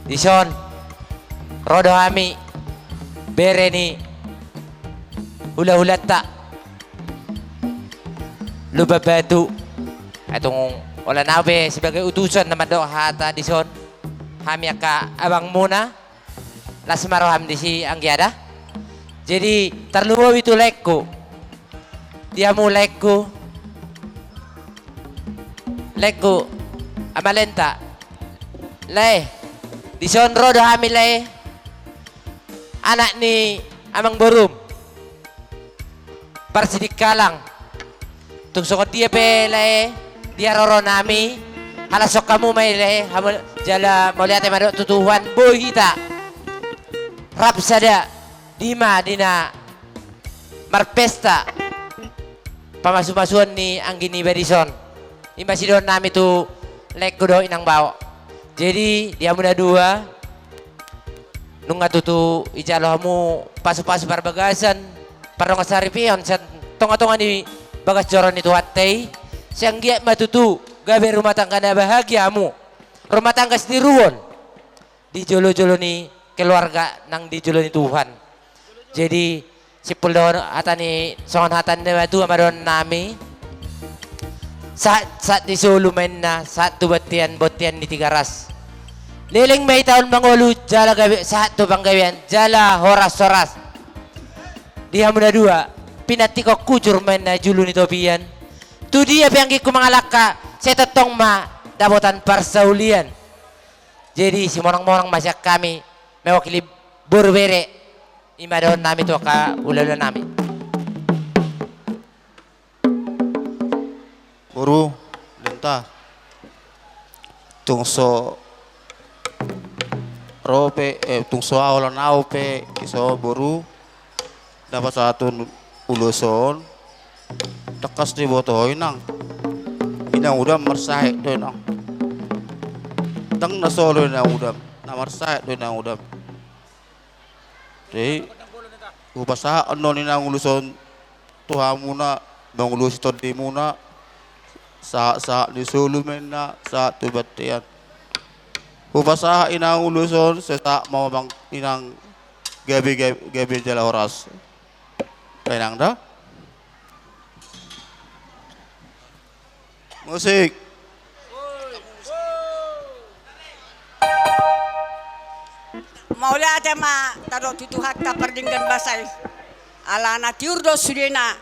Dison, rodo kami, bere ni, hula-hula tak, lupa batu, itong wala nabe sebagai utusan naman do hata Dison, kami ka abang muna, las maroham di si Anggiada, jadi terluwa itu lekku, dia mau lekku, amalenta, leh. Dison rodo kami leh anak ni amang borum parsidik kalang tungsokot dia pe leh dia roro nami halasok kamu may leh jala mauliate mado tutuhan boy kita rap sada dima dina marpesta pamasu-masuan ni anggini Badison imbasidon nami tu lek kudo inang bawa. Jadi dia muda dua nung atutu ijalohamu pasu-pasu bagasan parong asari pion sa tonga-tonga ni bagas joron itu hatay siyang giat matutu gabe rumah tangga na bahagiamu rumah tangga setiruon di jolo-jolo ni keluarga nang di jolo ni Tuhan. Jadi si puldon atani songon hatan na batu amadon nami saat di Solo main na saat tu botian di Tigaras liling may taon mangulu jala gabi saat tu banggawian jala horas dia muna dua pinati ko kucur main na julu ni topian tu dia pianggi ko mga laka saya tetong ma dabotan parsaulian jadi si morang-morang masyak kami mewakili burbere imadon nami tu ka ulalo nami Buru, lenta. Tungso rope, tungso awal naupe, iso buru. Dapat satu uluson. Tekas di boto inang. Inang udah mersahek do inang. Tang na solo inang udah, na mersahek do inang udah. Jadi, upasa anon inang uluson tuhamuna, mangulus todi muna. Sa di Solo na sa tubatian. Upasa inang uluson sa mau bang inang gabi jala horas. Inang dah. Musik. Maula tema taro tutuhat ka pardinggan basay. Alana tiurdo sudena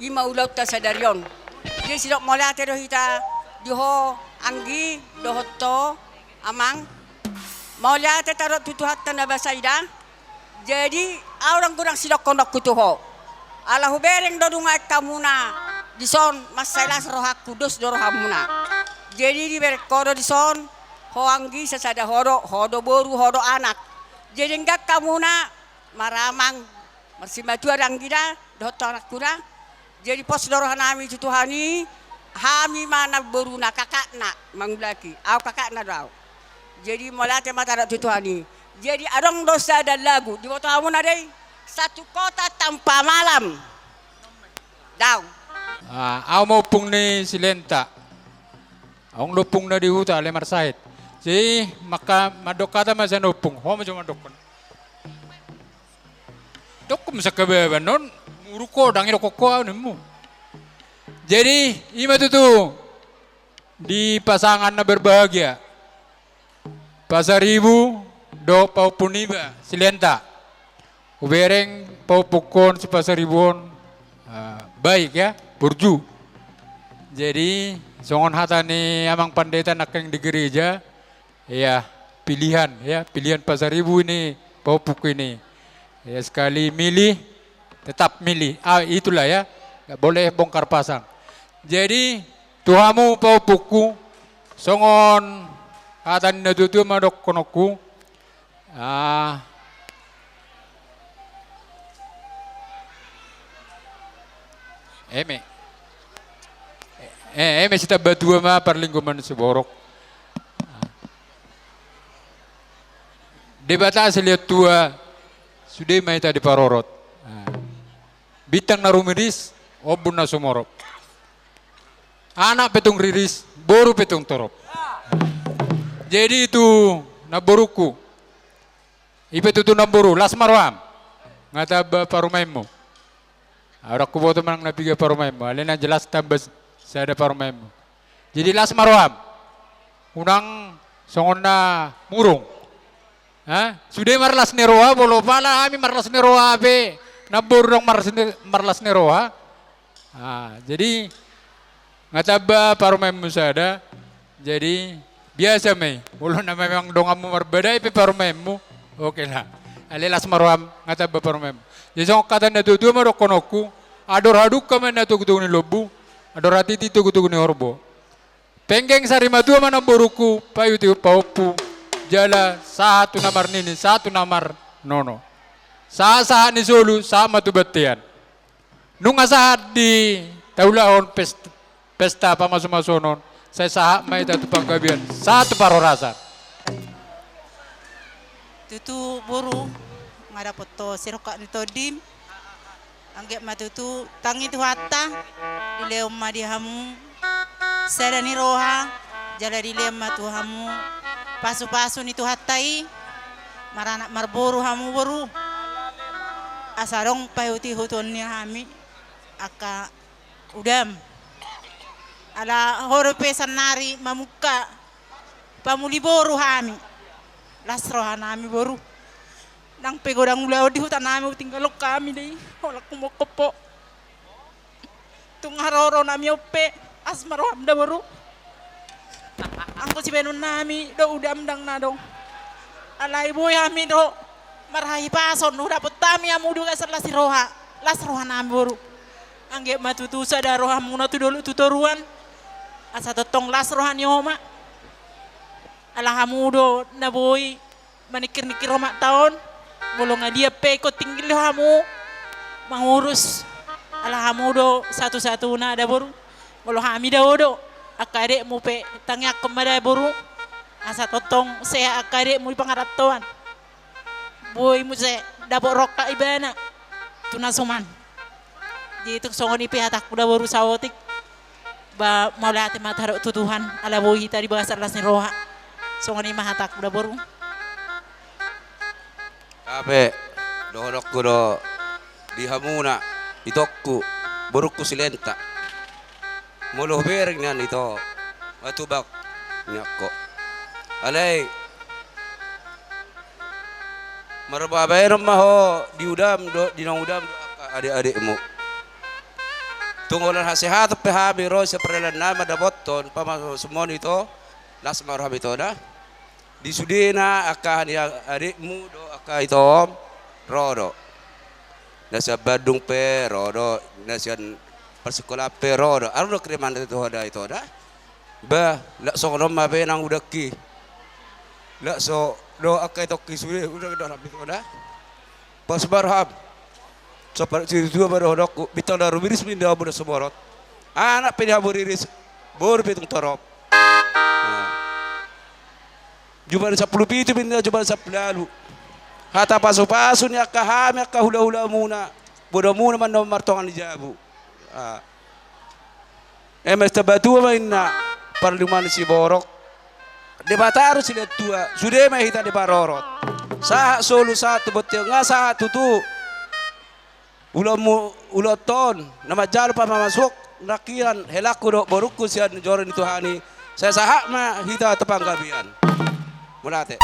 ima ulaut ta sadarion. Jadi sidok maula tero hita diho anggi dohoto amang maula te taro tutuhat ta na basay da. Jadi orang kurang sidok kondok kutuho. Ala hubereng dodunga kamuna dison masailas rohak kudus dorohamuna. Jadi di berkodo dison ho anggi sesada hodo boru hodo anak. Jadi enggak kamuna maramang marsimaju arang gida dohoto anak kuna. Jadi pos dorohanami tutuhani hami mana boru na kakakna manglaki. Au kakakna daw. Jadi molate mata tutuhani. Jadi adong dosa dan lagu di foto amun ada satu kota tanpa malam. Daw. Aku mau pung ni silenta. Ang lupung na di huta lemar sait. Si maka madok kata masa nupung. Ho macam madok. Dokum sakabeba non muruko dangi rokoko nemu. Jadi ima tu di pasangan na berbahagia. Pasaribu do pau puniba silenta. Ubereng pau pukon si pasaribon baik ya, burju. Jadi songon hata ni amang pendeta nakeng di gereja, ya pilihan pasaribu ini pau puku ini. Ya sekali milih, tetap milih. Itulah ya, gak boleh bongkar pasang. Jadi tuhamu pau puku, songon hata ni natutu madok konoku. Eme sita batua ma parlingkuman seborok. Debata lihat tua sudah mai tadi parorot. Bitang narumiris obun na sumorop. Anak petung riris, boru petung torop. Jadi itu naboruku. Ipe tutu naburu, las marwam. Ngata ba parumaimu. Ara ku boto manang napiga parumaimu. Alena jelas tambah sada parumaimu. Jadi las marwam. Unang songon na murung. Sudah marlas neroa bolo pala kami marlas neroa be. Nabur dong marlas neroa. Jadi ngataba parumaimu sada. Jadi biasa may. Ulo na memang dongamu marbeda ipe parumaimu. Oke lah. Alelas marwam ngataba parumaimu. Jadi song kata na tutu marokonoku. Ador haduk kami na tugu ni lobu. Ador hati tugu ni horbo. Penggeng sari madu mana boruku payuti paupu. Jala satu namar nini, satu namar nono. Saat ni solu sama tu betian. Nunga saat di taulahon pesta pamasu-masunon. Saya saat mai tatu panggabian satu parorasa. Tutu boru ngada poto siroka nito dim. Anggap matutu tangi tu hatta dileu madi hamu. Sadani roha jala dileu matu hamu. Pasu-pasu nitu hatai maranak marboru hamu boru asarong payuti hutonnya hami aka udam ala horope sanari mamuka pamuli boru hami lasroha nami boru nang pegodang ulau di hutan nami tinggalok kami deh olak kumokopo tung haroro nami ope asmaro hamda boru angko si benun nami do udam dang nadong alai boy hami do marhahi pason udah petami amu do kasar las roha nami boru angge matutu sada roha muna tu dulu tutoruan asa totong las roha ni homa ala hamu do na boy manikir-nikir homa taon bolong dia peko tinggi hamu mangurus ala hamu do satu-satu na ada boru bolo hami do akadek mu pe tangyak kemada boru asa totong saya akadek mu pangaratuan boy mu se dapok roka ibana tunasuman jadi itu songon ipe hatak udah boru sawotik ba maulati matarok tutuhan ala boy tadi bahasa las ni roha songon ima hatak udah boru Ape dohodok ko do di hamuna itokku borukku silenta muluh bering nan ito matubak nyako alay marbabayram maho diudam do dinangudam do adik-adikmu tungolan hasihat pehami ro seprelan nama daboton pama semon itu las marhab itu dah di sudena akan yang adikmu do akan itu rodo nasa Badung pe rodo nasian persekolah pero aru kriman itu ada ba lak so roma be nang udaki lak so do akai toki sudah udah rapi ada pas barhab seperti itu baru hodok bitang daru biris pindah bodo semorot anak pindah buriris bor pitung torop juban 10 pitu pindah juban 10 lalu hata pasu-pasu ni akahami akahula-hula muna bodo muna man martongan di jabu emes tabatu mainna parliman si borok de bataru si tua sudah mah hita de parorot sah solu satu betul ngasa tutu ulamu ulaton nama jalu pa masuk nakian helaku do boruku sian joren itu hani saya sahak mah hita tepanggabian mulate